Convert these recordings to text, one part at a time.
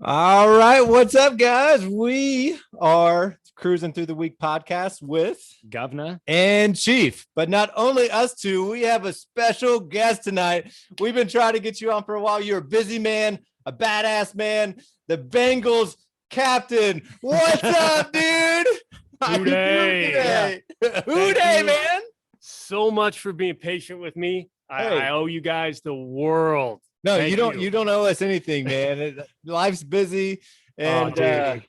All right, what's up, guys? We are Cruising Through the Week podcast with Govna and Chief. But not only us two, we have a special guest tonight. We've been trying to get you on for a while. You're a busy man, a badass man, the Bengals captain. What's up, dude? Who day? Who day, man? So much for being patient with me. Hey. I owe you guys the world. No, Thank you don't. You don't owe us anything, man. Life's busy, and yeah.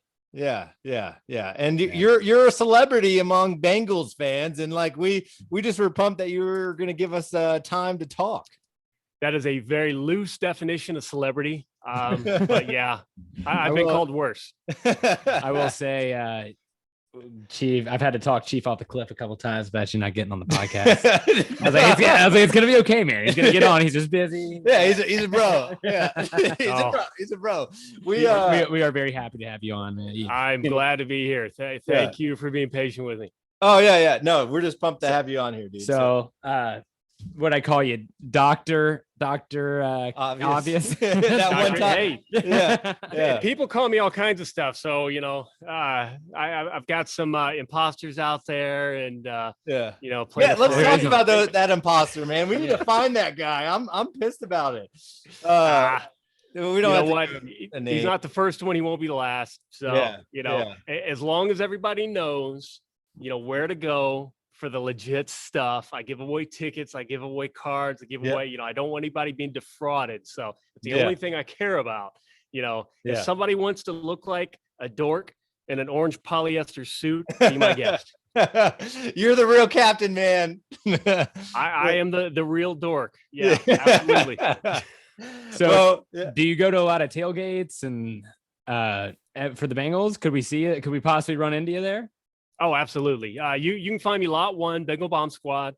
And you're a celebrity among Bengals fans, and like we just were pumped that you were going to give us time to talk. That is a very loose definition of celebrity. But yeah, I've been called worse. I will say, Chief, I've had to talk Chief off the cliff a couple of times about you not getting on the podcast. I was like, it's gonna be okay, man. He's gonna get on. He's just busy. Yeah, he's a bro. Yeah, he's a bro. We are very happy to have you on, man. I'm glad to be here. Thank you for being patient with me. Oh yeah. No, we're just pumped to have you on here, dude. So what I call you, Doctor Obvious. That one time. Hey. Yeah. People call me all kinds of stuff. So, I've got some imposters out there and, let's talk about that imposter, man. We need to find that guy. I'm pissed about it. We don't know what? He's not the first one. He won't be the last. So, as long as everybody knows, where to go for the legit stuff. I give away tickets. I give away cards. I give away, I don't want anybody being defrauded. So it's the only thing I care about. If somebody wants to look like a dork in an orange polyester suit, be my guest. You're the real captain, man. I am the real dork. Yeah, absolutely. So do you go to a lot of tailgates and for the Bengals? Could we see it? Could we possibly run into you there? Oh, absolutely. You can find me lot 1, Bengal Bomb Squad.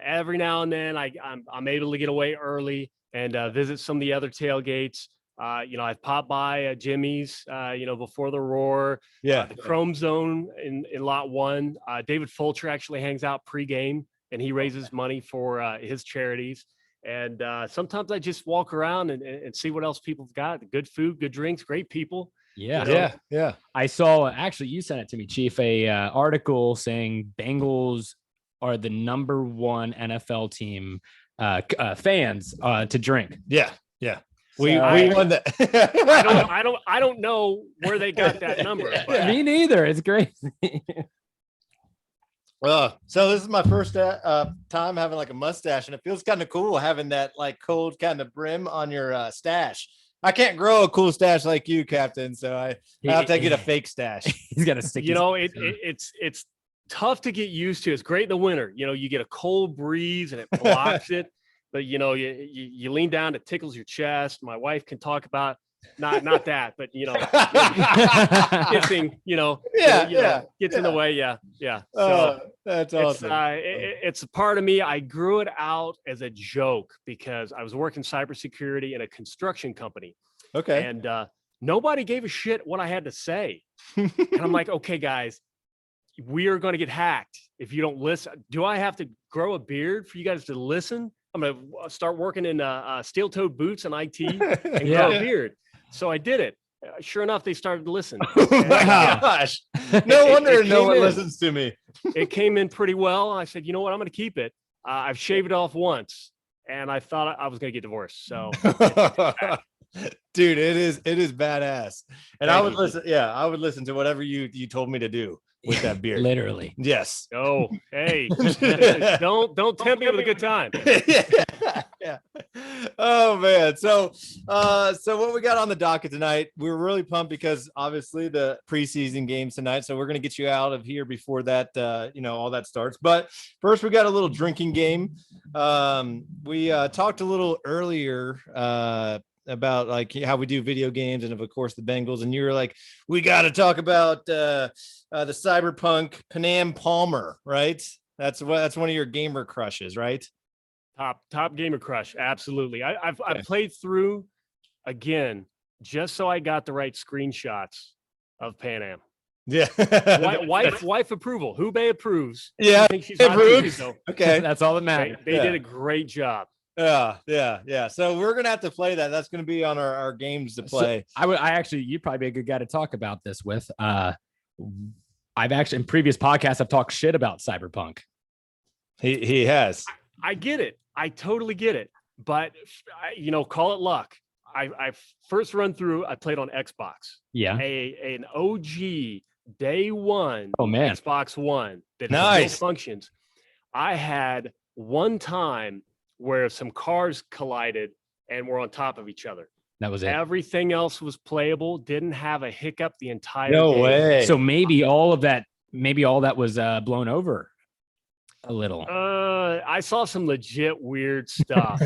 Every now and then I'm able to get away early and visit some of the other tailgates. I've popped by Jimmy's, before the Roar. The Chrome Zone in lot 1. David Fulcher actually hangs out pregame and he raises money for his charities. And sometimes I just walk around and see what else people have got. Good food, good drinks, great people. Yeah. I saw, actually, you sent it to me, Chief, a article saying Bengals are the number 1 NFL team fans to drink. Yeah. We won that. I don't know where they got that number. But. Me neither. It's crazy. So this is my first time having like a mustache, and it feels kind of cool having that like cold kind of brim on your stash. I can't grow a cool stash like you, Captain. So I have to get a fake stash. He's got to stick. It's tough to get used to. It's great in the winter. You get a cold breeze and it blocks it. But you lean down, it tickles your chest. My wife can talk about not that, but kissing. Gets in the way. Yeah. So that's awesome. It's a part of me. I grew it out as a joke because I was working cybersecurity in a construction company. Okay. And nobody gave a shit what I had to say. And I'm like, okay, guys, we are going to get hacked if you don't listen. Do I have to grow a beard for you guys to listen? I'm going to start working in steel-toed boots and IT and grow a beard. So I did it. Sure enough, they started to listen. Oh my gosh. No wonder no one listens to me. It came in pretty well. I said, you know what? I'm going to keep it. I've shaved it off once and I thought I was going to get divorced. So dude, it is badass. And I would listen. Yeah. I would listen to whatever you told me to do with that beard. Literally. Yes. Oh, hey, don't tempt me with a good time. Yeah. Oh man. So what we got on the docket tonight, we're really pumped because obviously the preseason games tonight. So we're going to get you out of here before that, all that starts. But first we got a little drinking game. We talked a little earlier, about like how we do video games and of course the Bengals, and you were like, we got to talk about the cyberpunk Panam Palmer, right? That's one of your gamer crushes, right? Top gamer crush, absolutely. I've played through again just so I got the right screenshots of Panam. Yeah. wife approval. Hubei approves. Yeah, I think she's approves. So. Okay, that's all that matters. They did a great job. Yeah. So we're gonna have to play that. That's gonna be on our games to play. So you'd probably be a good guy to talk about this with. I've actually in previous podcasts I've talked shit about Cyberpunk. He has. I get it. I totally get it. But call it luck. I first run through. I played on Xbox. Yeah. An OG day one. Oh man. Xbox One that nice still functions. I had one time where some cars collided and were on top of each other. That was it. Everything else was playable. Didn't have a hiccup the entire no game. way. So maybe all that was blown over a little. I saw some legit weird stuff.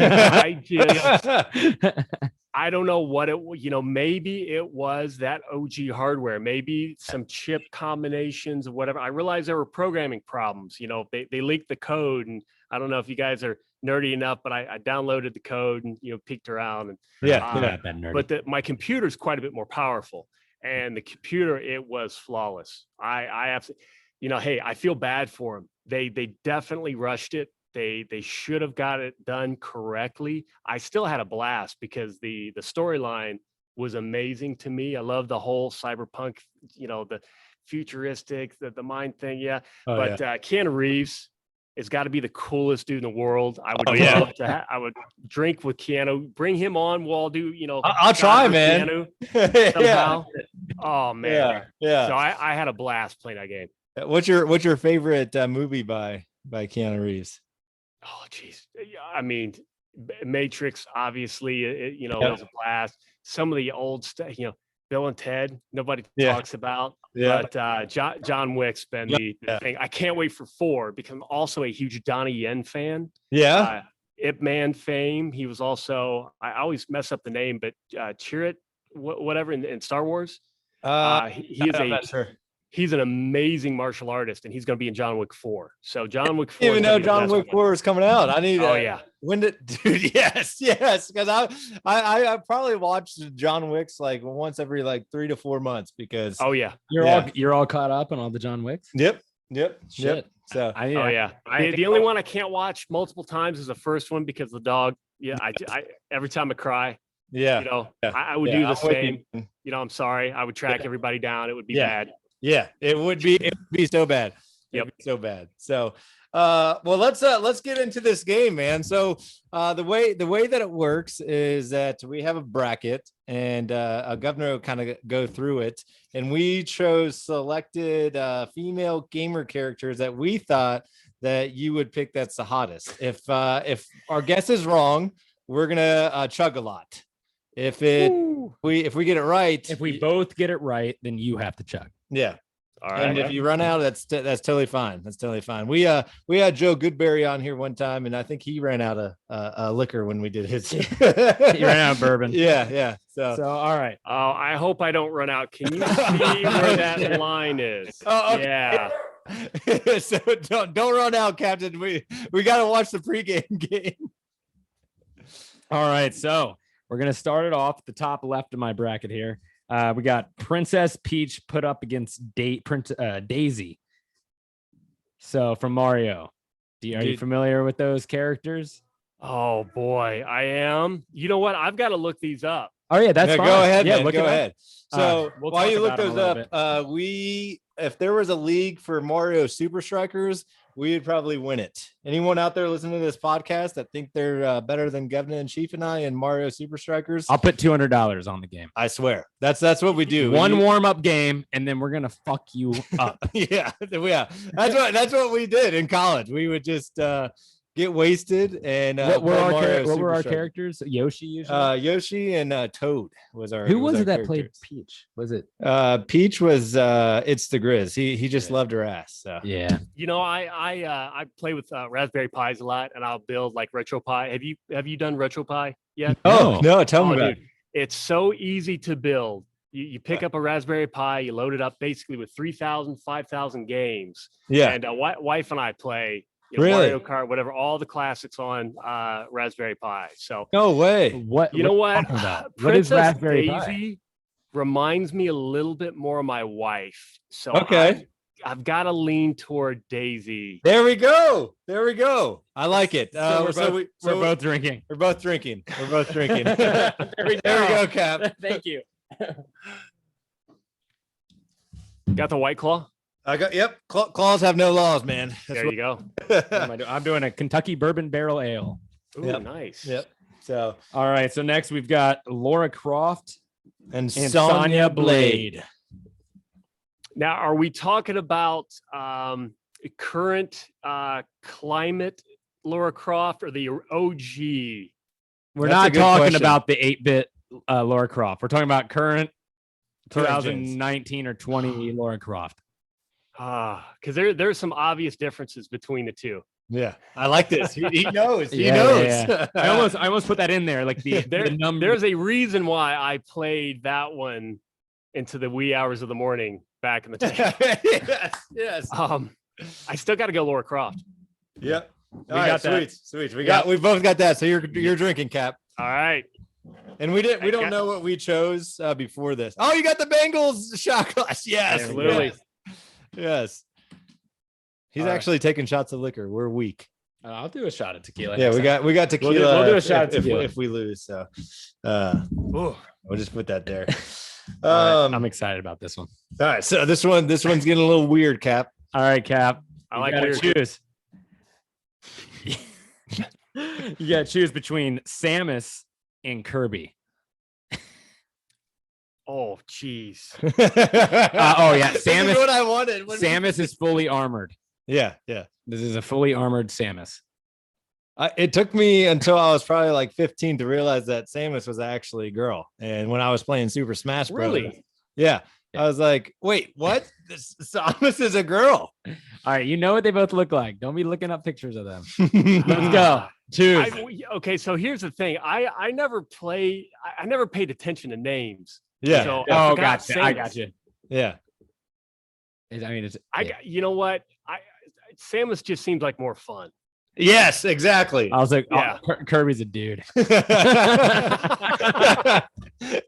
I don't know what it, maybe it was that OG hardware, maybe some chip combinations or whatever. I realized there were programming problems. They leaked the code, and I don't know if you guys are nerdy enough, but I downloaded the code and, peeked around. And but my computer is quite a bit more powerful, and the computer, it was flawless. I absolutely, hey, I feel bad for them. They definitely rushed it. They should have got it done correctly. I still had a blast because the storyline was amazing to me. I love the whole cyberpunk, the futuristic, the mind thing. Yeah. Keanu Reeves has got to be the coolest dude in the world. I would love to I would drink with Keanu, bring him on. We'll all do, I'll try, man. Somehow. Oh man. Yeah. So I had a blast playing that game. What's your favorite movie by Keanu Reeves? Oh, geez. I mean, Matrix, obviously, it was a blast. Some of the old stuff, Bill and Ted, nobody talks about. Yeah. But John Wick's been the thing. I can't wait for 4 because I'm also a huge Donnie Yen fan. Yeah. Ip Man fame. He was also, I always mess up the name, but Chirrut, whatever, in Star Wars. He's an amazing martial artist, and he's going to be in John Wick 4. So John Wick 4. Even though John Wick 4 is coming out, I need. When did, dude? Yes. Because I probably watched John Wick's like once every 3 to 4 months because. Oh yeah. You're all caught up on all the John Wicks. Yep. Shit. So. The only one I can't watch multiple times is the first one because the dog. Yeah. I every time I cry. Yeah. I would do the same. I'm sorry. I would track everybody down. It would be bad. Yeah, it would be so bad. Yep, so bad. So, let's get into this game, man. So, the way that it works is that we have a bracket, and Governor will kind of go through it, and we chose selected female gamer characters that we thought that you would pick. That's the hottest. If our guess is wrong, we're gonna chug a lot. If we get it right, if we both get it right, then you have to chug. Yeah. All right. And if you run out, that's totally fine. That's totally fine. We had Joe Goodberry on here one time, and I think he ran out of liquor when we did his. He ran out of bourbon. Yeah. So all right. Oh, I hope I don't run out. Can you see where that line is? Oh, okay. Yeah. So don't run out, Captain. We got to watch the pregame game. All right. So we're gonna start it off at the top left of my bracket here. We got Princess Peach put up against Daisy. So from Mario, are you familiar with those characters? Oh boy, I am. You know what? I've got to look these up. Oh yeah, that's fine. Go ahead. Yeah, go ahead. So we'll while you look those up, bit. If there was a league for Mario Super Strikers, we would probably win it. Anyone out there listening to this podcast that think they're better than Govna Chief and I in Mario Super Strikers? I'll put $200 on the game. I swear. That's what we do. One warm-up game, and then we're gonna fuck you up. Yeah. That's what we did in college. We would just get wasted and what were our characters? Yoshi usually. Yoshi and Toad was our. Who was it that characters. played Peach? Was it? Peach was it's the Grizz. He just loved her ass. So. Yeah. I play with Raspberry Pis a lot, and I'll build like RetroPie. Have you done RetroPie yet? Oh no, tell me about it. It's so easy to build. You pick up a Raspberry Pi, you load it up basically with 3,000, 5,000 games. Yeah. And wife and I play. Really? Mario Kart, whatever, all the classics on Raspberry Pi. So no way. What Princess is Raspberry Daisy Pi? reminds me a little bit more of my wife. So okay. I've got to lean toward Daisy. There we go. I like it. We're both drinking. We're both drinking. There we go, Cap. Thank you. Got the White Claw? Yep. Claws have no laws, man. There you go. I'm doing a Kentucky bourbon barrel ale. Ooh, Yep. Nice. Yep. So, all right. So next we've got Laura Croft and Sonya Blade. Now, are we talking about current climate Laura Croft or the OG? We're That's a not good talking question. about the 8-bit Laura Croft. We're talking about current Current 2019 or 20 Laura Croft. Because there's some obvious differences between the two. Yeah, I like this. He knows. He Yeah, knows. yeah. I almost put that in there, like the number. There's a reason why I played that one into the wee hours of the morning back in the day. yes. I still got to go Laura Croft. Yep. We got that. Sweet. We both got that. So you're drinking, Cap. All right. And we don't know what we chose before this. Oh, you got the Bengals shot glass. Yes. Absolutely. Yes. He's All right. actually taking shots of liquor. We're weak. I'll do a shot of tequila. Yeah, we got tequila. We'll do a shot of tequila if we lose. So we'll just put that there. All right, I'm excited about this one. All right. So this one's getting a little weird, Cap. All right, Cap. I like to weird. choose. You got to choose between Samus and Kirby. Oh, jeez. Oh yeah, This is what I wanted. Samus is fully armored. Yeah. This is a fully armored Samus. It took me until I was probably like 15 to realize that Samus was actually a girl. And when I was playing Super Smash Bros. Really? Yeah. I was like, wait, what? Samus is a girl. All right, you know what they both look like. Don't be looking up pictures of them. Let's go. Choose. Okay, so here's the thing. I never paid attention to names. Yeah. So Oh, forgot gotcha. I Samus. got you. Yeah. You know what? Samus just seems like more fun. Yes, exactly. I was like, Yeah. Kirby's a dude.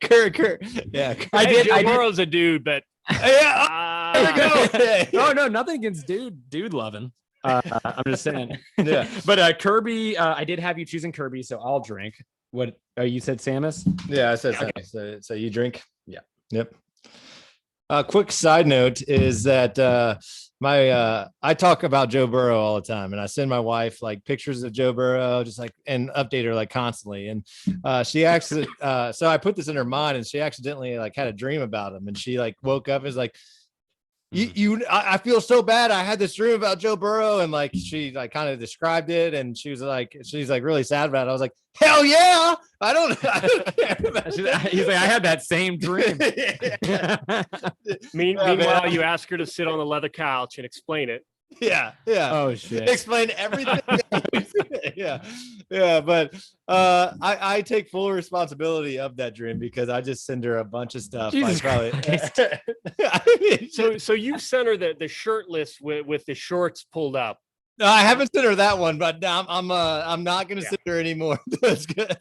Kurt. Yeah. Joe Burrow's a dude, but Yeah. There we go. No, nothing against dude loving. I'm just saying. Yeah. But Kirby, I did have you choosing Kirby, so I'll drink. What you said, Samus? Yeah, I said Okay. so you drink? Yeah. Yep. Quick side note is that I talk about Joe Burrow all the time, and I send my wife like pictures of Joe Burrow, just like, and update her like constantly. And she actually, so I put this in her mind, and she accidentally like had a dream about him, and she like woke up and was like, I feel so bad. I had this dream about Joe Burrow, and like she like kind of described it, and she's like really sad about it. I was like, hell yeah, I don't care about He's like, I had that same dream. meanwhile, you ask her to sit on the leather couch and explain it. Yeah. Oh shit. Explain everything. yeah. But I take full responsibility of that dream because I just send her a bunch of stuff. Jesus Christ. So you sent her the shirtless with the shorts pulled up. No, I haven't sent her that one, but I'm not gonna send her anymore. That's good.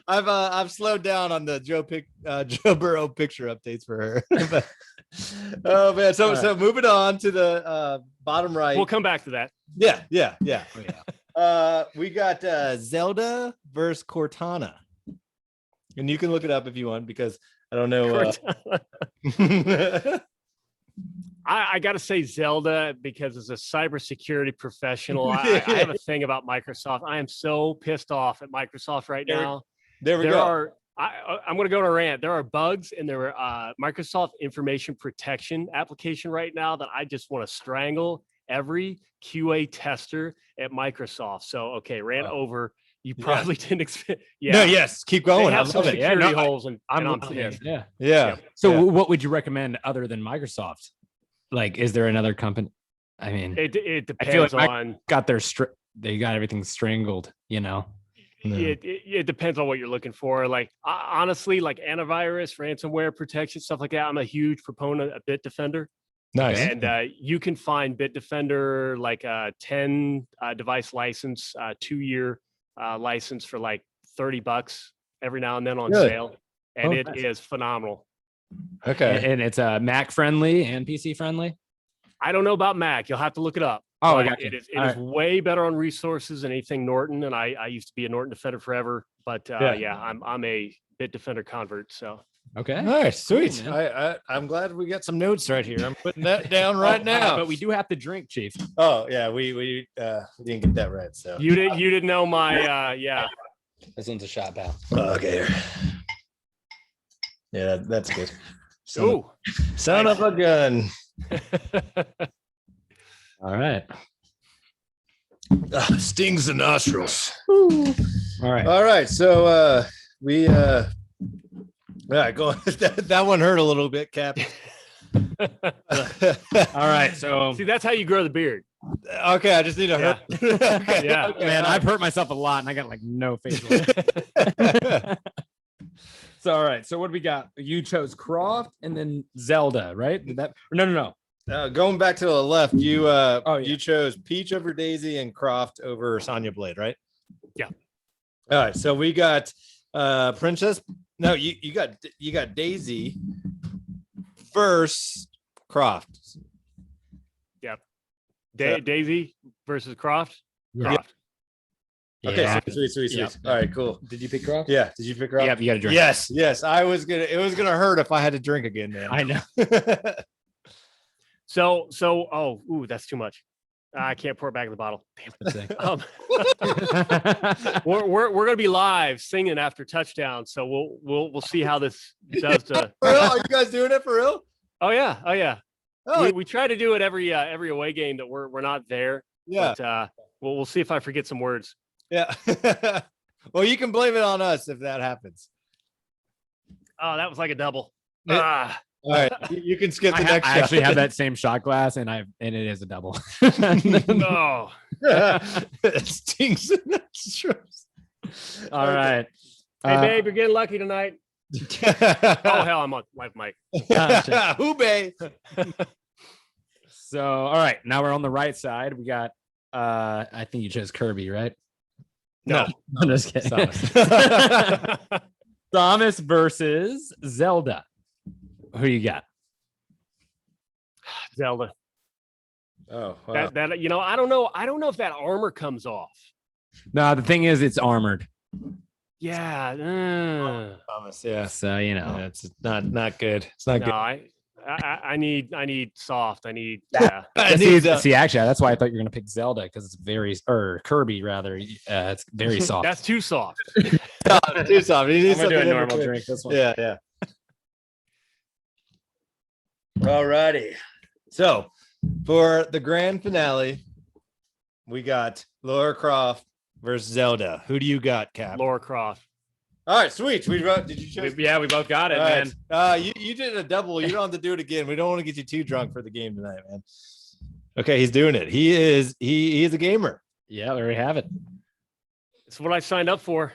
I've slowed down on the Joe Burrow picture updates for her. But, oh man, so moving on to the bottom right. We'll come back to that. Yeah. Oh, yeah. We got Zelda versus Cortana, and you can look it up if you want because I don't know. I got to say Zelda because as a cybersecurity professional, I have a thing about Microsoft. I am so pissed off at Microsoft right now. There we go. I'm going to go on a rant. There are bugs in their Microsoft information protection application right now that I just want to strangle every QA tester at Microsoft. So, okay, rant over. You probably didn't expect. Yeah. No, yes. Keep going. They have I some love it. security holes, and I'm pissed. pissed. Yeah. So what would you recommend other than Microsoft? Like, is there another company? I mean, It depends I feel like on. they got everything strangled, you know? It depends on what you're looking for. Like honestly, like antivirus, ransomware protection, stuff like that. I'm a huge proponent of Bitdefender. Nice. And you can find Bitdefender like a 10 device license, 2-year license for like $30 every now and then on Really? sale. And it nice. is phenomenal. Okay. And it's Mac friendly and PC friendly. I don't know about Mac. You'll have to look it up. Oh, I But got you. It is All right. way better on resources than anything Norton. And I used to be a Norton Defender forever. But yeah, I'm a Bit Defender convert. So Okay. All right, sweet. Cool, I'm glad we got some notes right here. I'm putting that down right now. But we do have to drink, Chief. Oh yeah, we didn't get that right. So you didn't know my yeah. This one's a shot, pal. okay. Yeah, that's good. Ooh. Son of a gun. All right. Stings the nostrils. All right. All right. So we yeah, go that one hurt a little bit, Cap. All right. So See, that's how you grow the beard. Okay, I just need to hurt. Okay, Yeah. okay. man, I've hurt myself a lot and I got like no facial. So all right. So what do we got? You chose Croft and then Zelda, right? Did that no. Going back to the left, you yeah. you chose Peach over Daisy and Croft over Sonya Blade, right? Yeah. All right, so we got Princess. No, you got Daisy versus Croft. Yep. Yeah. Daisy versus Croft. Yeah. Croft. Okay, Yeah. sweet. Yeah. All right, cool. Did you pick Croft? Yeah, did you pick her up? Yeah, you got to drink. Yes. It was gonna hurt if I had to drink again, man. I know. So ooh, that's too much. I can't pour it back in the bottle. Damn it. We're gonna be live singing after touchdown, so we'll see how this does to. For real? Are you guys doing it for real? Oh yeah. Oh, We try to do it every away game that we're not there. yeah. But we'll see if I forget some words. Yeah. Well, you can blame it on us if that happens. Oh, that was like a double. Yeah. All right, you can skip the next. I actually have that same shot glass, and it is a double. Oh, It stings. All right. hey babe, you're getting lucky tonight. Oh hell, I'm on live mic. Who babe? So, all right, now we're on the right side. We got. I think you chose Kirby, right? No. I'm just kidding. Thomas versus Zelda. Who you got? Zelda. Oh, wow. That I don't know if that armor comes off. No, the thing is, it's armored. Yeah. Thomas, yeah. So Yeah, it's not good. It's not No, good. I need soft. I need yeah. See, actually, that's why I thought you were gonna pick Zelda because it's or Kirby rather. It's very soft. That's too soft. Too soft. You need I'm gonna do a something in normal between. drink. This one. Yeah. All righty. So for the grand finale, we got Lara Croft versus Zelda. Who do you got, Cap? Lara Croft. All right, sweet. Did you choose? Yeah, we both got it, All man. right. You did a double. You don't have to do it again. We don't want to get you too drunk for the game tonight, man. Okay, he's doing it. He is a gamer. Yeah, there we have it. It's what I signed up for.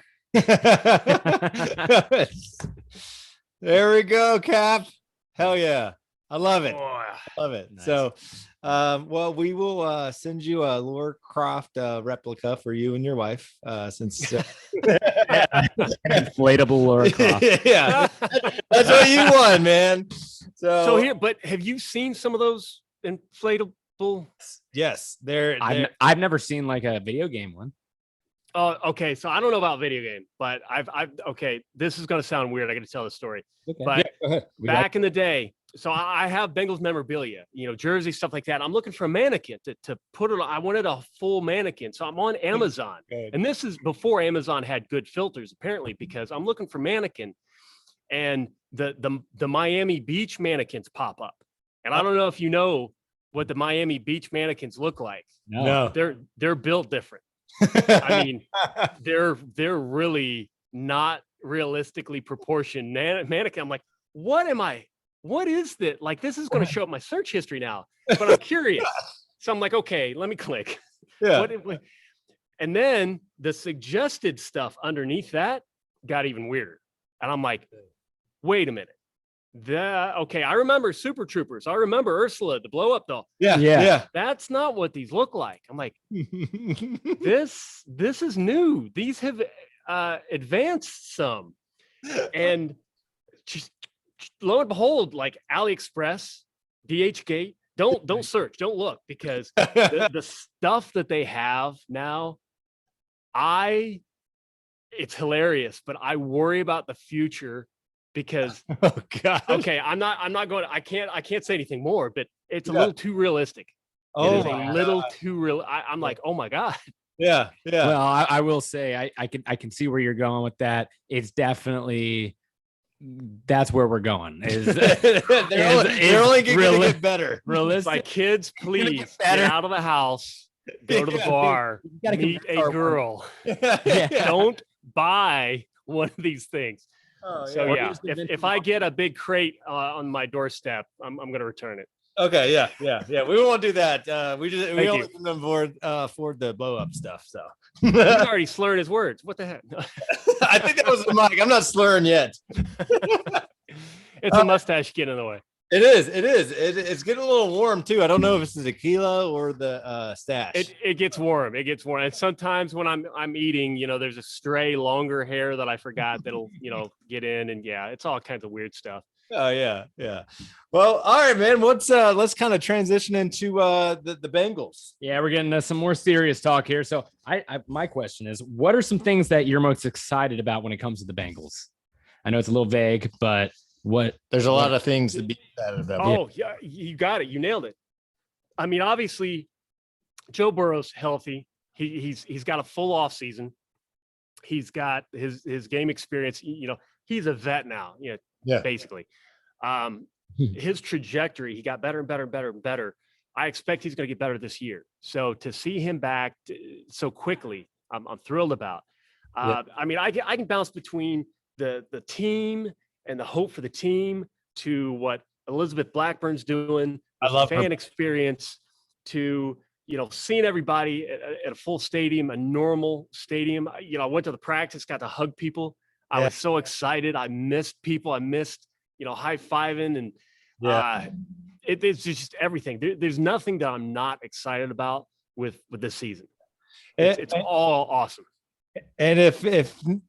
There we go, Cap. Hell yeah. I love it. Oh, Love it. Nice. So, well, we will send you a Lara Croft replica for you and your wife, since Inflatable Lara Croft. yeah, that's what you won, man. so here, but have you seen some of those inflatable? Yes, they're I've never seen like a video game one. Oh, okay. So I don't know about video game, but I've okay. This is gonna sound weird. I got to tell the story. Okay. But go ahead. back in the day, so I have Bengals memorabilia, jersey stuff like that. I'm looking for a mannequin to put it on. I wanted a full mannequin, so I'm on Amazon, Good. and this is before Amazon had good filters, apparently, because I'm looking for mannequin, and the Miami Beach mannequins pop up, and I don't know if you know what the Miami Beach mannequins look like. No. They're built different. I mean, they're really not realistically proportioned mannequin. I'm like, what is that? Like, this is going to show up my search history now, but I'm curious. So I'm like, okay, let me click. Yeah. And then the suggested stuff underneath that got even weirder. And I'm like, wait a minute. Okay, I remember Super Troopers. I remember Ursula, the blow up doll. Yeah. That's not what these look like. I'm like, this is new. These have advanced some, and just lo and behold, like AliExpress, DHgate, don't search, don't look, because the stuff that they have now, it's hilarious, but I worry about the future because Oh God. okay, I'm not going I can't say anything more, but it's a Yeah. little too realistic. Oh, It is my a little God. too real. I'm like, oh my God. Yeah. Yeah. Well, I will say I can see where you're going with that. It's definitely that's where we're going. They're only going to get better. Realistic. My kids, please get better. out of the house, go to the bar, gotta meet convince a girl. Yeah. Don't buy one of these things. Oh, So Or yeah, just convince if them I all. get a big crate on my doorstep, I'm going to return it. Okay. Yeah. We won't do that. We Thank only you. can afford the blow up stuff. So He's already slurring his words. What the heck? I think that was the mic. I'm not slurring yet. It's a mustache getting in the way. It is. It's getting a little warm too. I don't know if it's the tequila or the stash. It gets warm. It gets warm. And sometimes when I'm eating, there's a stray longer hair that I forgot that'll, get in, and yeah, it's all kinds of weird stuff. Oh yeah. Well, all right, man. Let's kind of transition into the Bengals. Yeah, we're getting some more serious talk here. So my question is, what are some things that you're most excited about when it comes to the Bengals? I know it's a little vague, but There's a lot of things to be excited about. Oh yeah, you got it. You nailed it. I mean, obviously, Joe Burrow's healthy. He's got a full off season. He's got his game experience. He's a vet now. Basically. His trajectory, he got better and better and better and better. I expect he's going to get better this year. So to see him back so quickly, I'm thrilled about. I mean, I can bounce between the team and the hope for the team to what Elizabeth Blackburn's doing. I love fan her. experience to, seeing everybody at a full stadium, a normal stadium. I went to the practice, got to hug people. I was so excited. I missed people. I missed, high-fiving, and it's just everything. There's nothing that I'm not excited about with this season. It's all awesome. And if you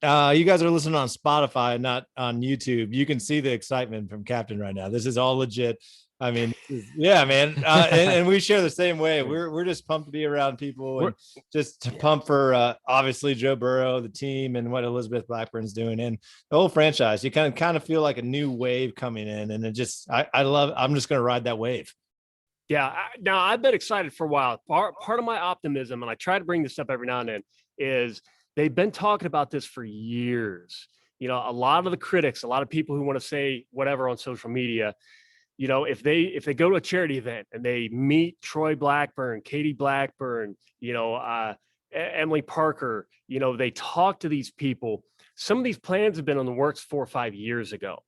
guys are listening on Spotify and not on YouTube, you can see the excitement from Captain right now. This is all legit. I mean, yeah, man. And we share the same way. We're just pumped to be around people and just to pump for obviously Joe Burrow, the team, and what Elizabeth Blackburn's doing, and the whole franchise. You kind of feel like a new wave coming in, and I'm just going to ride that wave. Yeah. Now I've been excited for a while. Part of my optimism, and I try to bring this up every now and then, is they've been talking about this for years. A lot of the critics, a lot of people who want to say whatever on social media, if they go to a charity event and they meet Troy Blackburn, Katie Blackburn, Emily Parker, they talk to these people. Some of these plans have been in the works 4 or 5 years ago.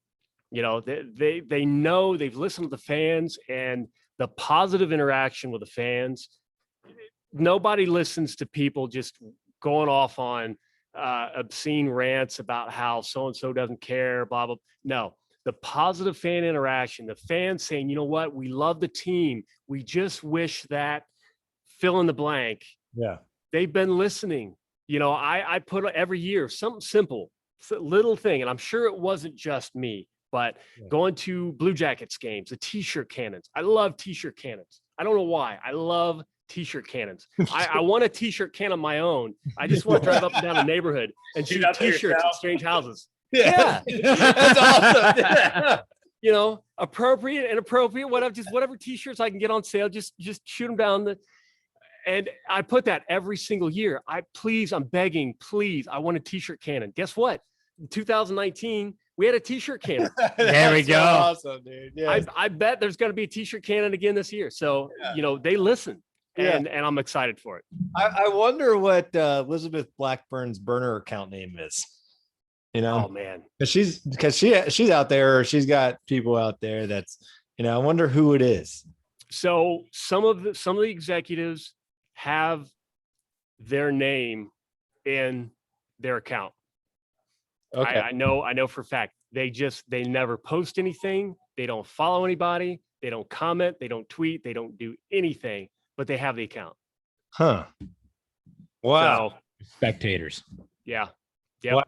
They know, they've listened to the fans and the positive interaction with the fans. Nobody listens to people just going off on obscene rants about how so-and-so doesn't care, blah, blah. No. The positive fan interaction, the fans saying, you know what, we love the team. We just wish that fill in the blank. Yeah. They've been listening. I put every year something simple, little thing. And I'm sure it wasn't just me, but going to Blue Jackets games, the t-shirt cannons. I love t-shirt cannons. I don't know why. I love t-shirt cannons. I want a t-shirt can of my own. I just want to drive up and down the neighborhood and shoot t-shirts at strange houses. Yeah. That's awesome. Appropriate, inappropriate, whatever t-shirts I can get on sale, just shoot them down and I put that every single year. I'm begging, please, I want a t-shirt cannon. Guess what? In 2019, we had a t-shirt cannon. There we go. Awesome, dude. Yes. I bet there's going to be a t-shirt cannon again this year. So, they listen. And I'm excited for it. I wonder what Elizabeth Blackburn's burner account name is. Oh man, because she's out there, or she's got people out there that's, I wonder who it is. So some of the executives have their name in their account. Okay. I know for a fact. They never post anything. They don't follow anybody. They don't comment. They don't tweet. They don't do anything, but they have the account. Huh. Wow. So, spectators. Yeah. Yep.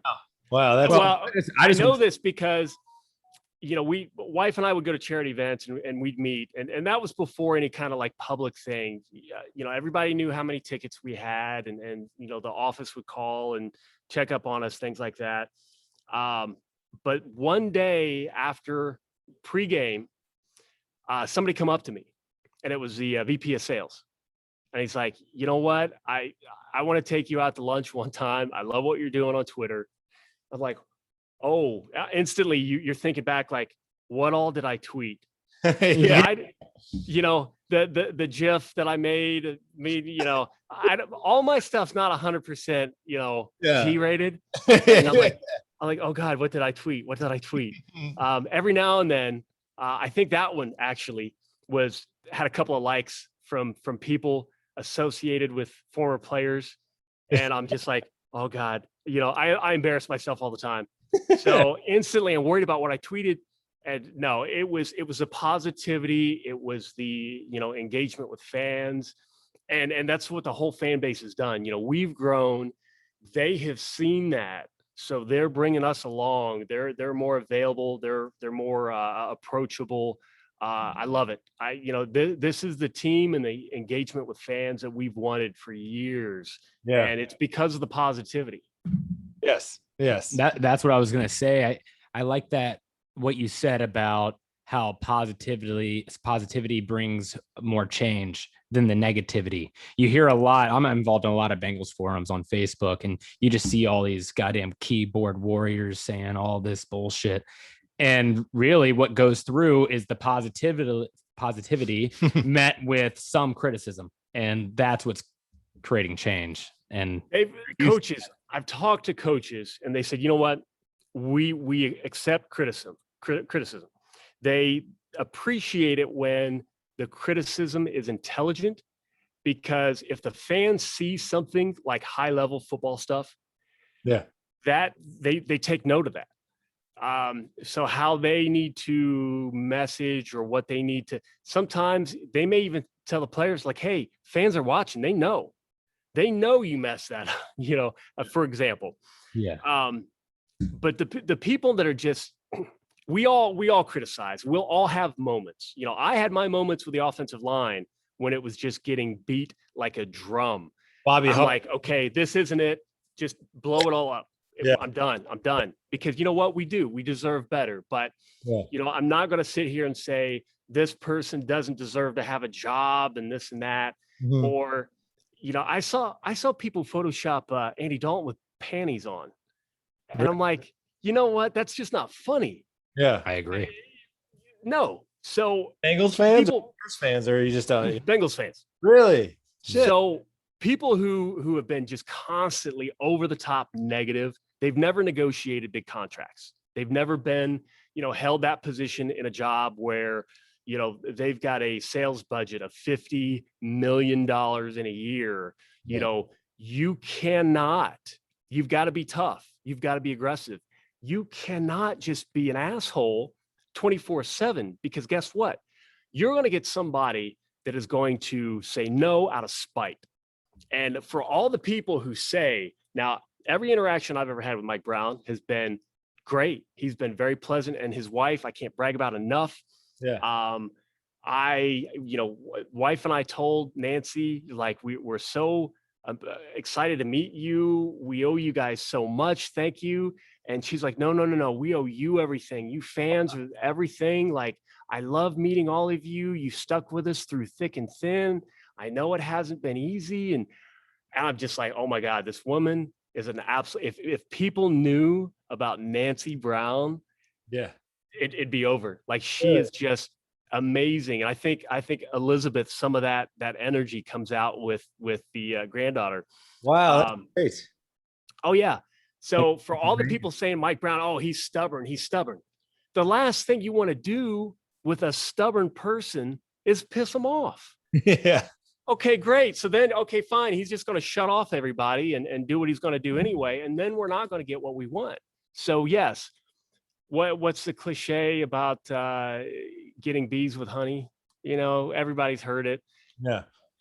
Wow. That's I know this because wife and I would go to charity events and we'd meet. And that was before any kind of like public thing. Everybody knew how many tickets we had and the office would call and check up on us, things like that. But one day after pregame, somebody come up to me and it was the VP of sales. And he's like, you know what? I want to take you out to lunch one time. I love what you're doing on Twitter. I'm like, oh, instantly you're thinking back, like, what all did I tweet? Yeah. The GIF that I made, all my stuff's not 100%, G-rated. And I'm like, oh God, what did I tweet? What did I tweet? Every now and then, I think that one actually had a couple of likes from people associated with former players. And I'm just like, oh God, I embarrass myself all the time. So instantly I'm worried about what I tweeted. And no, it was the positivity. It was the, engagement with fans. And that's what the whole fan base has done. We've grown. They have seen that. So they're bringing us along. They're more available. They're more approachable. I love it. This is the team and the engagement with fans that we've wanted for years. Yeah. And it's because of the positivity. Yes. That's what I was going to say. I like that, what you said about how positivity brings more change than the negativity. You hear a lot. I'm involved in a lot of Bengals forums on Facebook, and you just see all these goddamn keyboard warriors saying all this bullshit. And really what goes through is the positivity met with some criticism. And that's what's creating change. And coaches, I've talked to coaches and they said, you know what? We accept criticism. They appreciate it when the criticism is intelligent, because if the fans see something like high level football stuff, that they take note of that. So how they need to message or what they need to, sometimes they may even tell the players like, hey, fans are watching. They know you messed that up, for example. Yeah. But the people that are just, we all criticize. We'll all have moments. I had my moments with the offensive line when it was just getting beat like a drum. Bobby, I'm like, okay, this isn't it. Just blow it all up. Yeah. I'm done. Because you know what? We deserve better. But, I'm not going to sit here and say this person doesn't deserve to have a job and this and that. Mm-hmm. Or, I saw people Photoshop Andy Dalton with panties on. And I'm like, you know what? That's just not funny. Yeah, I agree. No. So Bengals fans or fans, or are you just Bengals fans? Really? Shit. So people who have been just constantly over the top negative, they've never negotiated big contracts. They've never been, held that position in a job where, they've got a sales budget of $50 million in a year. You cannot, you've got to be tough. You've got to be aggressive. You cannot just be an asshole 24/7, because guess what? You're going to get somebody that is going to say no out of spite. And for all the people who say, now, every interaction I've ever had with Mike Brown has been great. He's been very pleasant, and his wife, I can't brag about enough. Yeah. Wife and I told Nancy, like, we're so excited to meet you. We owe you guys so much. Thank you. And she's like, no. We owe you everything. You fans are everything. Like, I love meeting all of you. You stuck with us through thick and thin. I know it hasn't been easy. And I'm just like, oh my God, this woman is an absolute, if people knew about Nancy Brown, it'd be over. Like, she is just amazing. And I think Elizabeth, some of that energy comes out with the granddaughter. Wow. That's great. Oh yeah. So for all the people saying Mike Brown, oh, he's stubborn. The last thing you want to do with a stubborn person is piss him off. Yeah. Okay, great. So then, okay, fine. He's just going to shut off everybody and do what he's going to do anyway. And then we're not going to get what we want. So yes. What's the cliche about getting bees with honey? Everybody's heard it.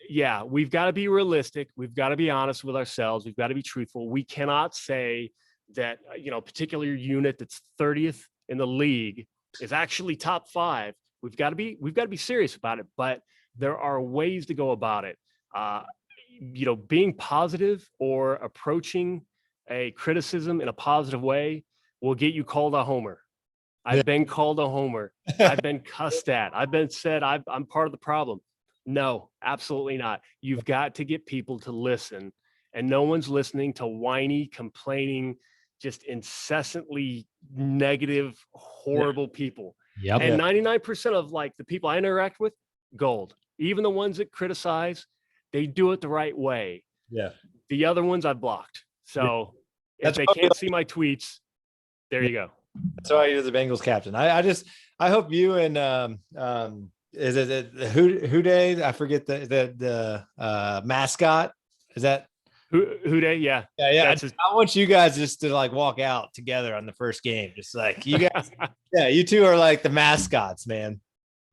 Yeah. We've got to be realistic. We've got to be honest with ourselves. We've got to be truthful. We cannot say that, a particular unit that's 30th in the league is actually top 5, we've got to be serious about it. But there are ways to go about it. Being positive or approaching a criticism in a positive way will get you called a homer. I've been called a homer. I've been cussed at. I've been said I'm part of the problem. No, absolutely not. You've got to get people to listen, and no one's listening to whiny, complaining, just incessantly negative, horrible people. Yep. And 99% of like the people I interact with, gold. Even the ones that criticize, they do it the right way. Yeah. The other ones I've blocked. So if they can't see my tweets, there you go. That's why you're the Bengals captain. I hope you and is it who day? I forget the mascot. Is that who day? Yeah. Yeah. I want you guys just to like walk out together on the first game. Just like you guys. Yeah, you two are like the mascots, man.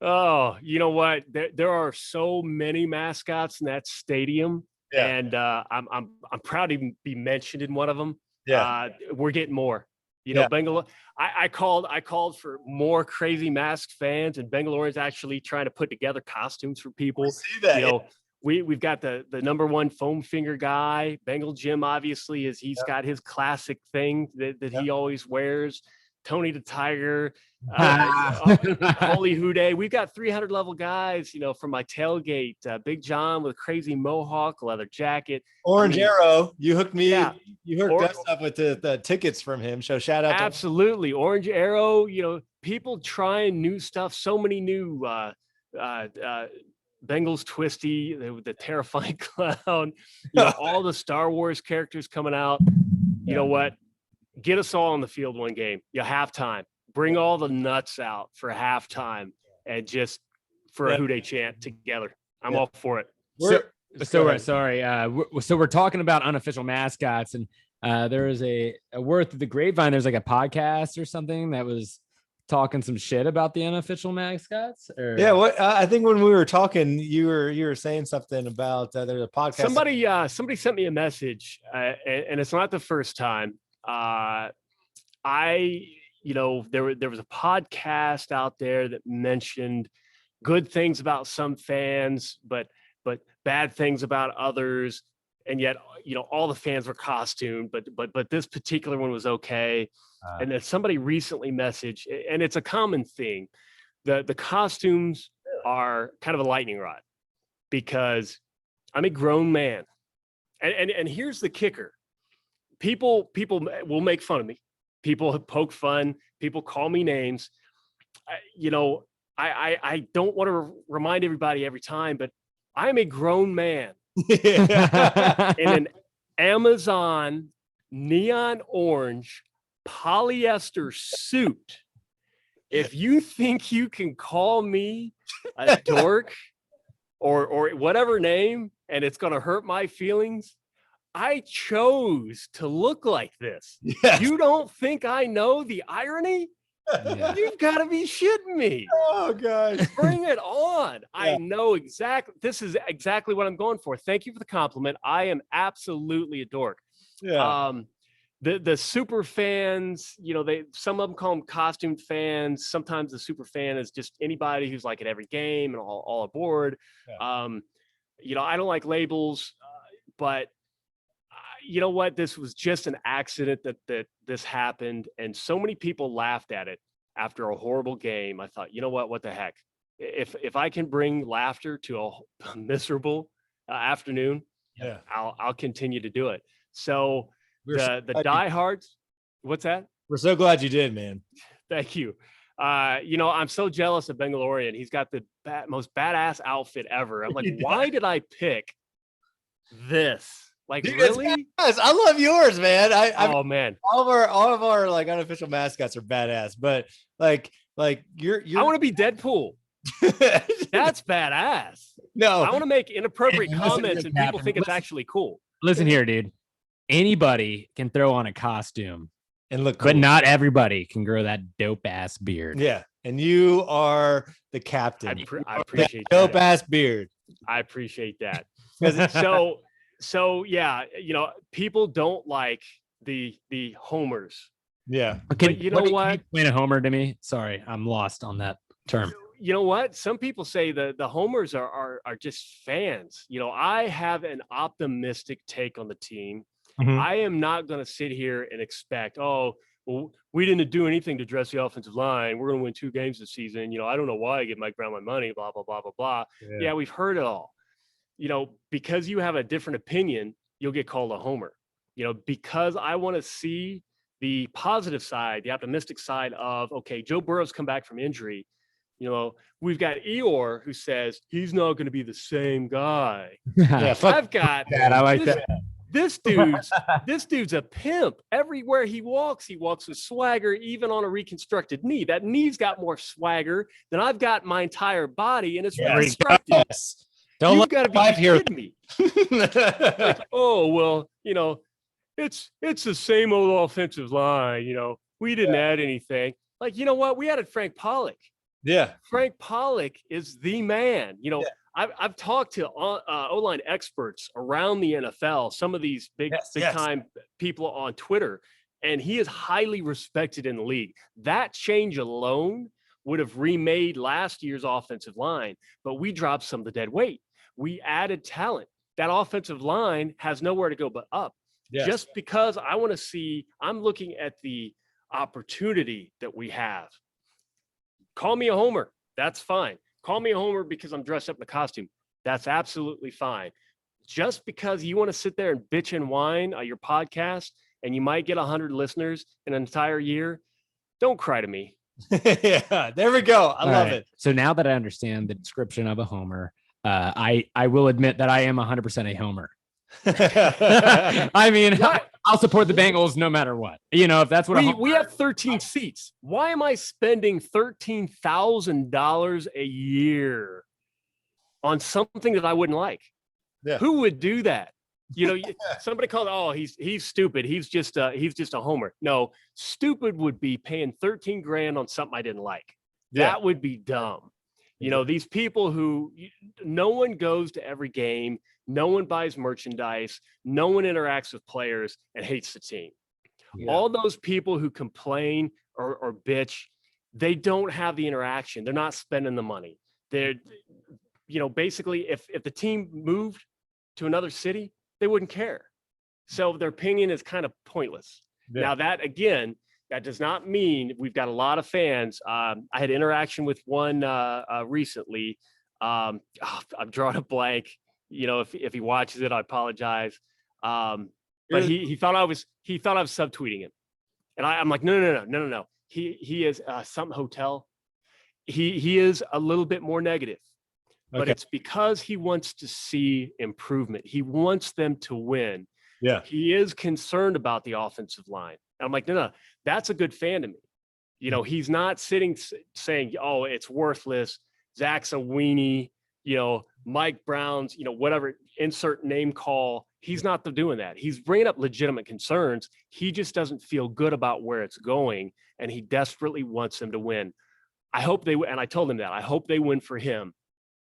Oh, you know what? There are so many mascots in that stadium, and I'm proud to be mentioned in one of them. Yeah, we're getting more. Bengal. I called for more crazy masked fans, and Bangaloreans actually trying to put together costumes for people. I see that. We've got the number one foam finger guy. Bengal Jim obviously he's got his classic thing that he always wears. Tony the Tiger, Holy Houday. We've got 300 level guys, from my tailgate. Big John with crazy mohawk, leather jacket. Orange Arrow, you hooked me. Yeah. You hooked us up with the tickets from him. So shout out. Absolutely, Orange Arrow. People trying new stuff. So many new Bengals Twisty, the terrifying clown. All the Star Wars characters coming out. You know what? Get us all on the field one game. Halftime. Bring all the nuts out for halftime and just for a Houday chant together. I'm all for it. So we're talking about unofficial mascots, and there is a word through the grapevine. There's like a podcast or something that was talking some shit about the unofficial mascots. I think when we were talking, you were saying something about there's a podcast. Somebody sent me a message, and it's not the first time. There was a podcast out there that mentioned good things about some fans, but bad things about others. And yet, all the fans were costumed, but this particular one was okay. And then somebody recently messaged, and it's a common thing. The costumes are kind of a lightning rod because I'm a grown man. And here's the kicker. People will make fun of me. People poke fun. People call me names. I don't want to remind everybody every time, but I'm a grown man in an Amazon neon orange polyester suit. If you think you can call me a dork or whatever name, and it's going to hurt my feelings, I chose to look like this. Yes. You don't think I know the irony? Yeah. You've got to be shitting me. Oh, gosh. Bring it on. Yeah. I know exactly. This is exactly what I'm going for. Thank you for the compliment. I am absolutely a dork. Yeah. The super fans, some of them call them costume fans. Sometimes the super fan is just anybody who's like at every game and all aboard. Yeah. I don't like labels, but you know what? This was just an accident that this happened. And so many people laughed at it after a horrible game. I thought, you know what the heck? If I can bring laughter to a miserable afternoon, I'll continue to do it. So the diehards, what's that? We're so glad you did, man. Thank you. I'm so jealous of Bengalorean. He's got the most badass outfit ever. I'm like, why did I pick this? Like, dude, really? I love yours, man. Man, all of our like unofficial mascots are badass, but like you're I want to be Deadpool. That's badass. No, I want to make inappropriate comments and people think it's actually cool. Listen here, dude. Anybody can throw on a costume and look cool, but not everybody can grow that dope ass beard. Yeah, and you are the captain. I appreciate that dope ass beard. I appreciate that. So yeah, people don't like the homers. Yeah. Can you know what? Can you explain a homer to me? Sorry, I'm lost on that term. You know what? Some people say the homers are just fans. You know, I have an optimistic take on the team. Mhm. I am not going to sit here and expect, oh, well, we didn't do anything to address the offensive line. We're going to win 2 games this season. You know, I don't know why I give Mike Brown my money, blah, blah, blah, blah, blah. Yeah, we've heard it all. You know, because you have a different opinion, you'll get called a homer. You know, because I want to see the positive side, the optimistic side of, okay, Joe Burrow's come back from injury. You know, we've got Eeyore who says he's not going to be the same guy. Yeah, I've got that. I like that. This dude's a pimp. Everywhere he walks with swagger, even on a reconstructed knee. That knee's got more swagger than I've got my entire body, and it's reconstructed. Yes. Don't You've let got to be life here. kidding me. Like, oh, well, you know, it's the same old offensive line. You know, we didn't add anything. Like, you know what? We added Frank Pollock. Yeah. Frank Pollock is the man. You know, I've talked to O-line experts around the NFL, some of these big time people on Twitter, and he is highly respected in the league. That change alone would have remade last year's offensive line, but we dropped some of the dead weight. We added talent. That offensive line has nowhere to go but up. Yes. Just because I want to see, I'm looking at the opportunity that we have. Call me a homer. That's fine. Call me a homer because I'm dressed up in a costume. That's absolutely fine. Just because you want to sit there and bitch and whine on your podcast and you might get 100 listeners in an entire year, don't cry to me. Yeah, there we go. I love it. So now that I understand the description of a homer, I will admit that I am 100% a homer. I mean, I'll support the Bengals no matter what. You know, if that's what we have 13 seats. Why am I spending $13,000 a year on something that I wouldn't like? Yeah. Who would do that? You know, somebody called, oh, he's stupid. He's just a homer. No, stupid would be paying 13 grand on something I didn't like. That would be dumb. You know, these people who no one goes to every game, no one buys merchandise, no one interacts with players and hates the team. Yeah. All those people who complain or bitch, they don't have the interaction. They're not spending the money. They're, you know, basically if the team moved to another city, they wouldn't care. So their opinion is kind of pointless. Yeah. Now that, again, that does not mean we've got a lot of fans. I had interaction with one recently. I'm drawing a blank. You know, if he watches it, I apologize. But he thought I was subtweeting him, and I'm like, no. He is some hotel. He is a little bit more negative, but it's because he wants to see improvement. He wants them to win. Yeah, he is concerned about the offensive line. And I'm like, no, that's a good fan to me. You know, he's not sitting saying, oh, it's worthless. Zach's a weenie, you know, Mike Brown's, you know, whatever, insert name call. He's not doing that. He's bringing up legitimate concerns. He just doesn't feel good about where it's going. And he desperately wants them to win. I hope they, and I told him that, I hope they win for him,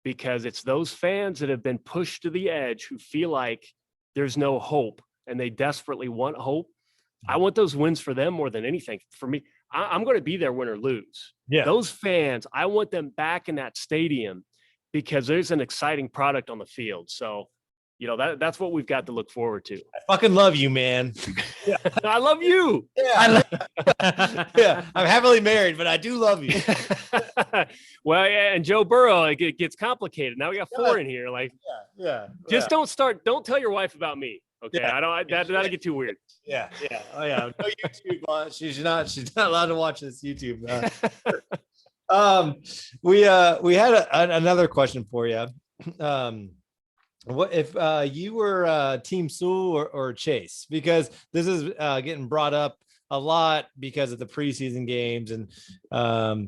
because it's those fans that have been pushed to the edge who feel like there's no hope and they desperately want hope. I want those wins for them more than anything. For me, I'm going to be there win or lose. Yeah. Those fans, I want them back in that stadium because there's an exciting product on the field. So, you know, that's what we've got to look forward to. I fucking love you, man. Yeah. I love you. Yeah. Yeah. I'm happily married, but I do love you. Well, yeah, and Joe Burrow, it gets complicated. Now we got 4 in here. Like, just don't tell your wife about me. Okay. Yeah. That'll get too weird. Yeah. Oh yeah. No YouTube. She's not allowed to watch this YouTube. We had another question for you. What if you were Team Sewell or Chase? Because this is getting brought up a lot because of the preseason games, and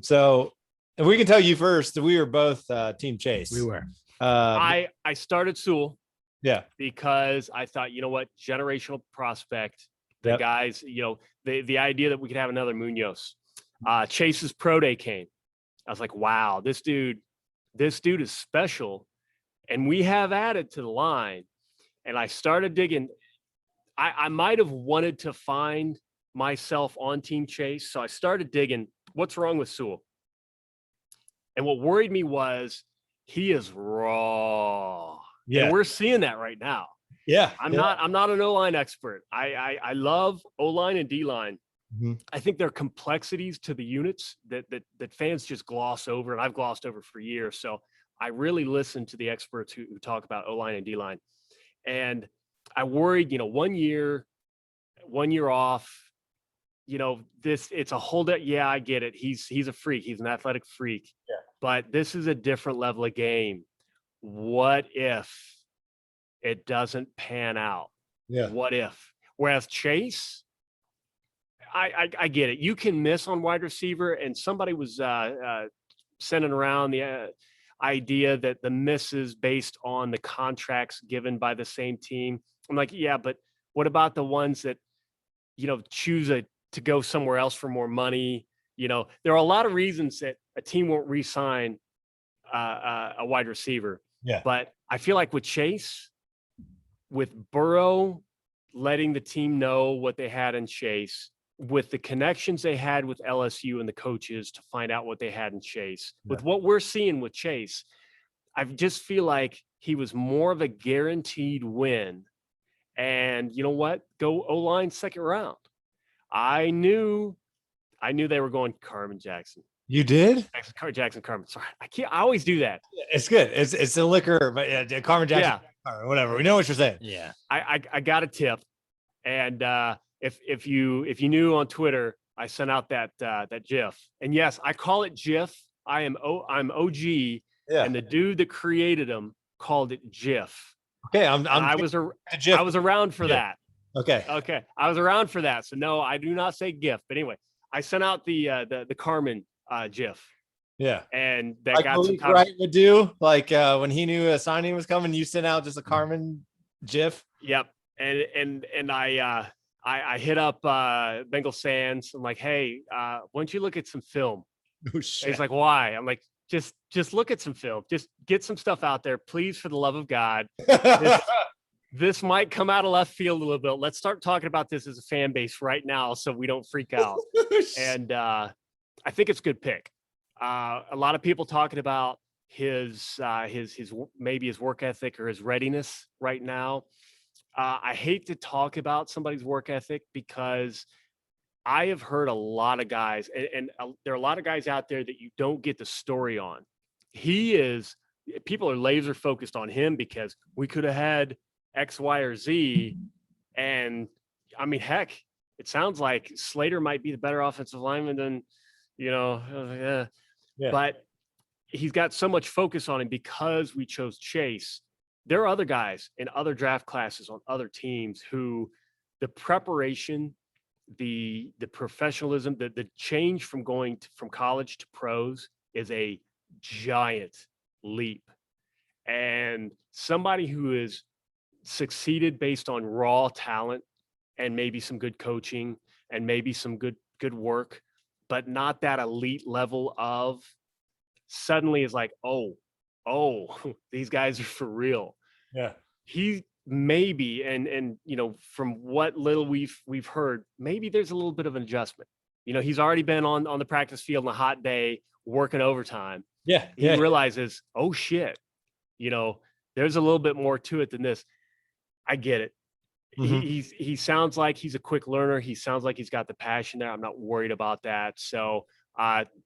so if we can tell you first, we were both Team Chase. We were. I started Sewell. Yeah, because I thought, you know what, generational prospect. The guys, you know, the idea that we could have another Munoz. Chase's pro day came. I was like, wow, this dude is special. And we have added to the line. And I started digging. I might have wanted to find myself on Team Chase. So I started digging what's wrong with Sewell. And what worried me was he is raw. Yeah. And we're seeing that right now. Yeah. I'm not an O-line expert. I love O-line and D-line. Mm-hmm. I think there are complexities to the units that fans just gloss over, and I've glossed over for years. So I really listen to the experts who talk about O-line and D-line. And I worried, 1 year off, it's a holdout. Yeah, I get it. He's a freak. He's an athletic freak. Yeah. But this is a different level of game. What if it doesn't pan out? Yeah. What if? Whereas Chase, I get it. You can miss on wide receiver, and somebody was sending around the idea that the misses based on the contracts given by the same team. I'm like, yeah, but what about the ones that choose to go somewhere else for more money? There are a lot of reasons that a team won't re-sign a wide receiver. Yeah. But I feel like with Chase, with Burrow letting the team know what they had in Chase, with the connections they had with LSU and the coaches to find out what they had in Chase, with what we're seeing with Chase, I just feel like he was more of a guaranteed win. And you know what? Go O-line second round. I knew they were going Carmen Jackson. You did? Jackson Carmen. Sorry. I always do that. It's good. It's a liquor, but yeah, Carmen Jackson, Carmen, whatever. We know what you're saying. Yeah. I got a tip. And if you knew on Twitter, I sent out that GIF. And yes, I call it GIF. I'm OG. Yeah. And the dude that created them called it GIF. Okay. I was around for that. Okay. I was around for that. So no, I do not say GIF. But anyway, I sent out the Carmen GIF. Yeah. And that like got some time. Wright would do, like when he knew a signing was coming, you sent out just a Carmen GIF. Yep. And I hit up Bengals Sands. I'm like, hey, why don't you look at some film? Oh, shit. He's like, why? I'm like, just look at some film. Just get some stuff out there, please, for the love of God. This might come out of left field a little bit. Let's start talking about this as a fan base right now, so we don't freak out. And I think it's a good pick. A lot of people talking about his maybe his work ethic or his readiness right now. I hate to talk about somebody's work ethic because I have heard a lot of guys, and there are a lot of guys out there that you don't get the story on. People are laser focused on him because we could have had X, Y, or Z. And I mean, heck, it sounds like Slater might be the better offensive lineman than, yeah. But he's got so much focus on him because we chose Chase. There are other guys in other draft classes on other teams who the preparation, the professionalism, the change from going from college to pros is a giant leap. And somebody who is succeeded based on raw talent and maybe some good coaching and maybe some good work, but not that elite level of, suddenly is like, oh, these guys are for real. Yeah. He maybe, and from what little we've heard, maybe there's a little bit of an adjustment. He's already been on the practice field on a hot day, working overtime. Yeah. He realizes, oh shit, there's a little bit more to it than this. I get it. Mm-hmm. He sounds like he's a quick learner. He sounds like he's got the passion there. I'm not worried about that. So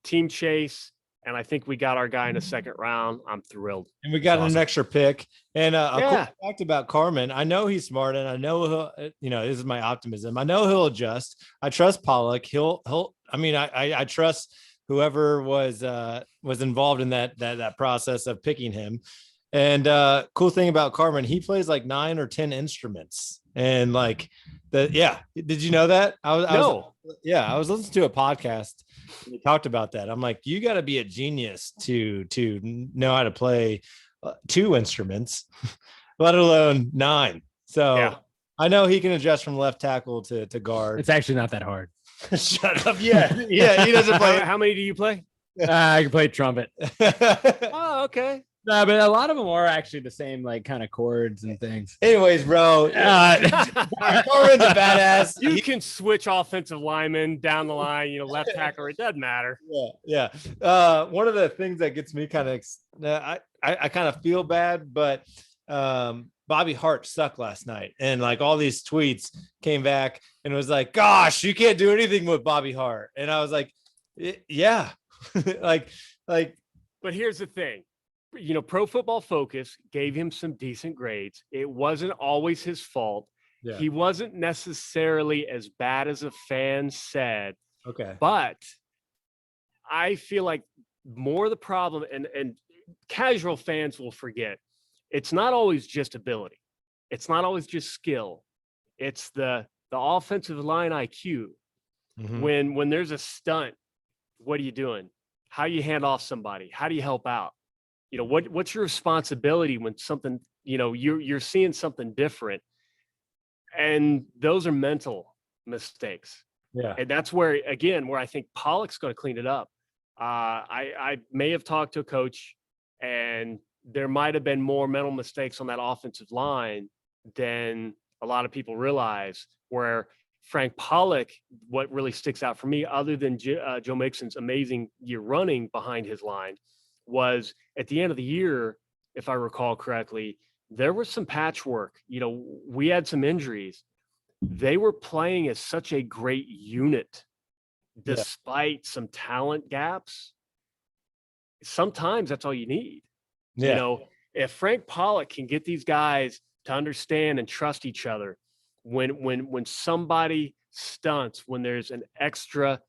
Team Chase, and I think we got our guy in the second round. I'm thrilled. And we got an extra pick. And a cool fact about Carmen, I know he's smart, and I know he'll, this is my optimism. I know he'll adjust. I trust Pollock. I trust whoever was involved in that process of picking him. And cool thing about Carmen, he plays like 9 or 10 instruments. And did you know that? I was listening to a podcast. We talked about that. I'm like, you got to be a genius to know how to play 2 instruments, let alone 9. So I know he can adjust from left tackle to guard. It's actually not that hard. Shut up. Yeah. He doesn't play. How many do you play? I can play trumpet. Oh, okay. No, but a lot of them are actually the same, like kind of chords and things. Anyways, bro, Corbin's a badass. You can switch offensive linemen down the line, left tackle. It doesn't matter. Yeah. One of the things that gets me kind of, I kind of feel bad, but Bobby Hart sucked last night, and like all these tweets came back, and it was like, "Gosh, you can't do anything with Bobby Hart," and I was like, "Yeah," like. But here's the thing. Pro Football Focus gave him some decent grades. It wasn't always his fault. Yeah. He wasn't necessarily as bad as a fan said. Okay. But I feel like more of the problem, and casual fans will forget, it's not always just ability. It's not always just skill. It's the offensive line IQ. Mm-hmm. When there's a stunt, what are you doing? How you hand off somebody? How do you help out? What's your responsibility when something, you're seeing something different, and those are mental mistakes. Yeah. And that's where I think Pollock's going to clean it up. I may have talked to a coach, and there might have been more mental mistakes on that offensive line than a lot of people realize, where Frank Pollock, what really sticks out for me, other than Joe Mixon's amazing year running behind his line, was at the end of the year, if I recall correctly, there was some patchwork. We had some injuries. They were playing as such a great unit, despite some talent gaps. Sometimes that's all you need. Yeah. If Frank Pollock can get these guys to understand and trust each other, when somebody stunts, when there's an extra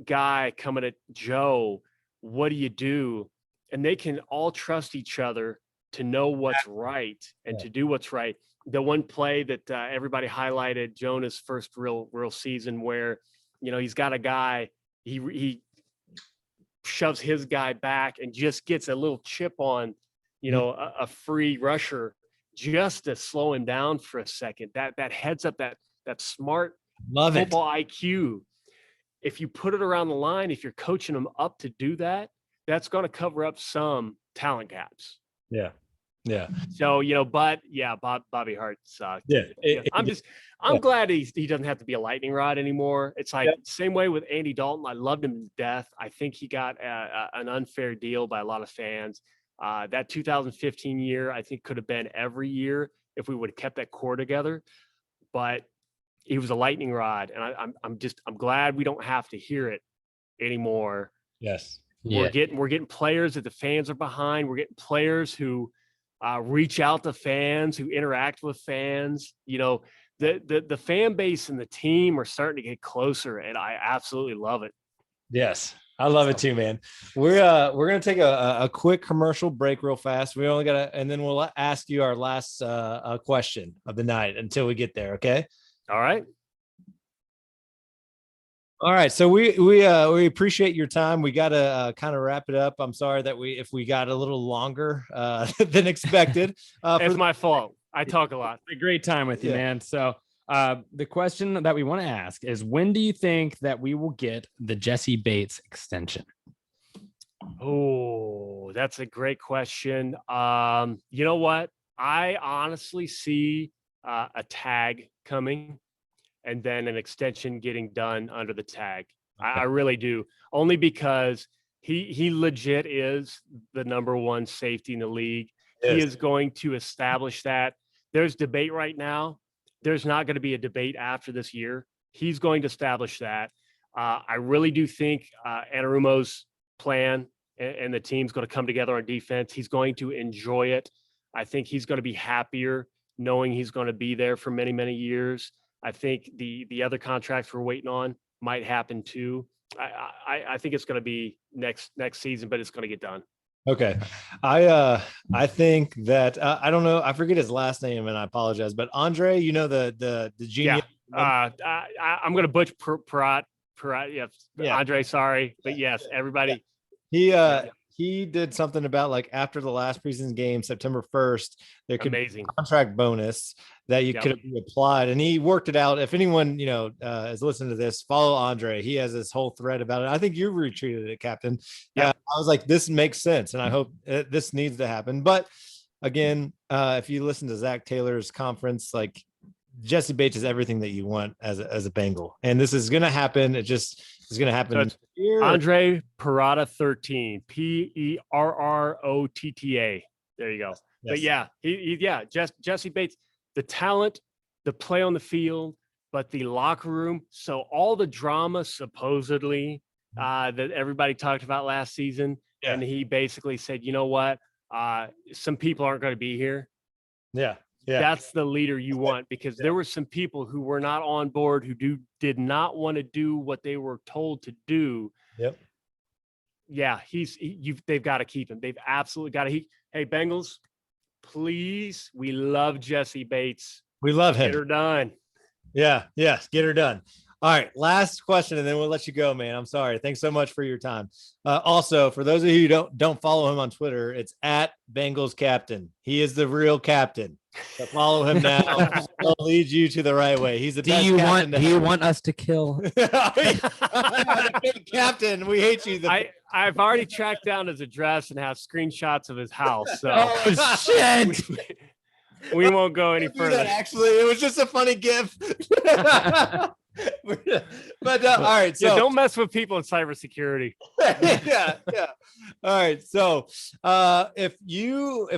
guy coming at Joe, what do you do? And they can all trust each other to know what's right and to do what's right. The one play that everybody highlighted, Jonah's first real season, where he's got a guy, he shoves his guy back and just gets a little chip on a free rusher, just to slow him down for a second. That heads up, that smart football IQ. If you put it around the line, if you're coaching them up to do that, that's going to cover up some talent gaps. Yeah. So Bobby Hart sucked. Yeah. I'm glad he doesn't have to be a lightning rod anymore. It's like same way with Andy Dalton. I loved him to death. I think he got an unfair deal by a lot of fans. That 2015 year, I think, could have been every year if we would have kept that core together. But he was a lightning rod, and I'm glad we don't have to hear it anymore. Yes. We're getting players that the fans are behind. We're getting players who reach out to fans, who interact with fans. The fan base and the team are starting to get closer, and I absolutely love it. Yes. I love it too, man. We're gonna take a quick commercial break real fast. We only and then we'll ask you our last question of the night until we get there. Okay. All right. All right. So we appreciate your time. We got to kind of wrap it up. I'm sorry that if we got a little longer than expected. It's my fault. I talk a lot. A great time with you, man. So the question that we want to ask is, when do you think that we will get the Jesse Bates extension? Oh, that's a great question. You know what? I honestly see a tag coming, and then an extension getting done under the tag. Okay. I really do. Only because he legit is the number one safety in the league. Yes. He is going to establish that. There's debate right now. There's not going to be a debate after this year. He's going to establish that. I really do think Anarumo's plan and the team's going to come together on defense. He's going to enjoy it. I think he's going to be happier knowing he's going to be there for many, many years. I think the other contracts we're waiting on might happen too. I think it's going to be next season, but it's going to get done. Okay. I think that I don't know. I forget his last name, and I apologize. But Andre, the genius. Yeah. I'm going to butcher Prat. Yeah. Andre, sorry, but yes, everybody. He he did something about like after the last preseason game, September 1st, there could Amazing. be a contract bonus that you could be applied. And he worked it out. If anyone, is listening to this, follow Andre. He has this whole thread about it. I think you retweeted it, Captain. I was like, this makes sense. And I hope this needs to happen. But again, if you listen to Zach Taylor's conference, like Jesse Bates is everything that you want as a Bengal. And this is going to happen. It just is going to happen. So Andre Perrotta 13, Perrotta. There you go. Yes. But Jesse Bates, the talent, the play on the field, but the locker room. So all the drama supposedly that everybody talked about last season. Yeah. And he basically said, you know what? Some people aren't going to be here. Yeah. That's the leader you want, because there were some people who were not on board, who did not want to do what they were told to do. Yep. Yeah, they've got to keep him. They've absolutely got to. Hey, Bengals, please, we love Jesse Bates. We love him. Get her done. Yeah, yes, get her done. All right, last question, and then we'll let you go, man. I'm sorry. Thanks so much for your time. Also, for those of you who don't follow him on Twitter, it's at Bengals Captain. He is the real captain. So follow him now. He'll lead you to the right way. He's the best captain. Do you want us to kill? Captain, we hate you. I've already tracked down his address and have screenshots of his house. So. Oh shit! We won't go any further. Actually, it was just a funny gif. But all right, so don't mess with people in cybersecurity. yeah. All right, so if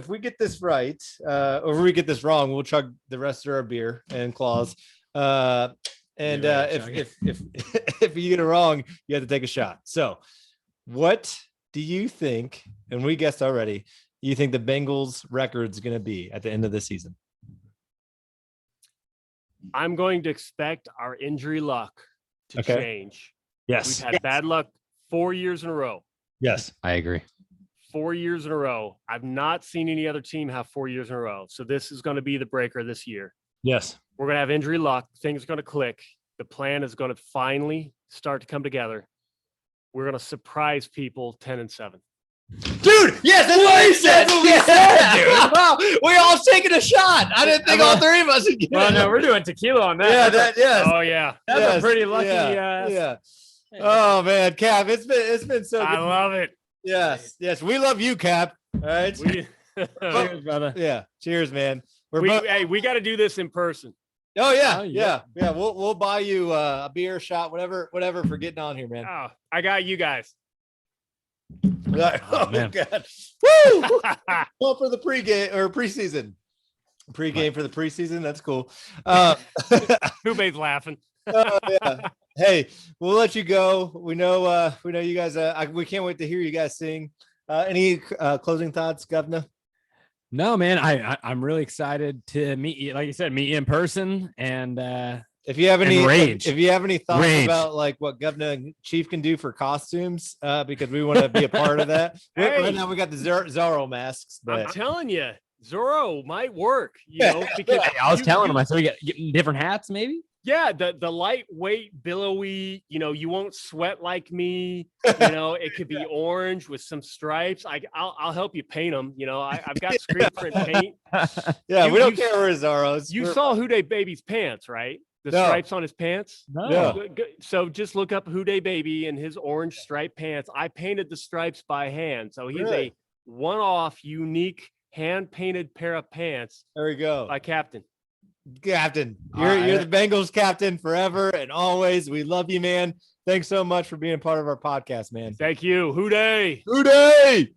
we get this right, or we get this wrong, we'll chug the rest of our beer and claws. If you get it wrong, you have to take a shot. So, what do you think? And we guessed already. You think the Bengals' record's going to be at the end of the season? I'm going to expect our injury luck to change. Yes. We've had bad luck 4 years in a row. Yes. I agree. 4 years in a row. I've not seen any other team have 4 years in a row. So this is going to be the breaker this year. Yes. We're going to have injury luck. Things are going to click. The plan is going to finally start to come together. We're going to surprise people 10-7. Dude, yes, that's what he said. That's what we said, dude. Wow, we all taking a shot. I didn't think all three of us would get it. Well, no, we're doing tequila on that. Yeah, yes. Oh, yeah. That's a pretty lucky. Yeah. Oh man, Cap, it's been so good. I love it. Yes, we love you, Cap. All right. Cheers, brother. Yeah, cheers, man. We got to do this in person. Oh yeah. We'll buy you a beer, shot, whatever for getting on here, man. Oh, I got you guys. Oh man. God. Woo! Well, for the pregame or preseason. For the preseason. That's cool. Who-Bay's laughing. Yeah. Hey, we'll let you go. We know you guys. We can't wait to hear you guys sing. Any closing thoughts, Govna? No, man. I'm really excited to meet you. Like you said, meet you in person. And if you have any thoughts about like what Govna Chief can do for costumes, because we want to be a part of that. Right now we got the Zorro masks. But I'm telling you, Zorro might work. Because I was telling him, I said we get different hats, maybe. Yeah, the lightweight, billowy. You won't sweat like me. It could be orange with some stripes. I'll help you paint them. I've got screen print paint. Yeah, we don't care where Zorro's. You saw Houday Baby's pants, right? The stripes on his pants. No. So just look up Houday Baby and his orange striped pants. I painted the stripes by hand. So he's a one-off, unique, hand-painted pair of pants. There we go. By Captain. Captain, you're the Bengals captain forever and always. We love you, man. Thanks so much for being part of our podcast, man. Thank you. Houday.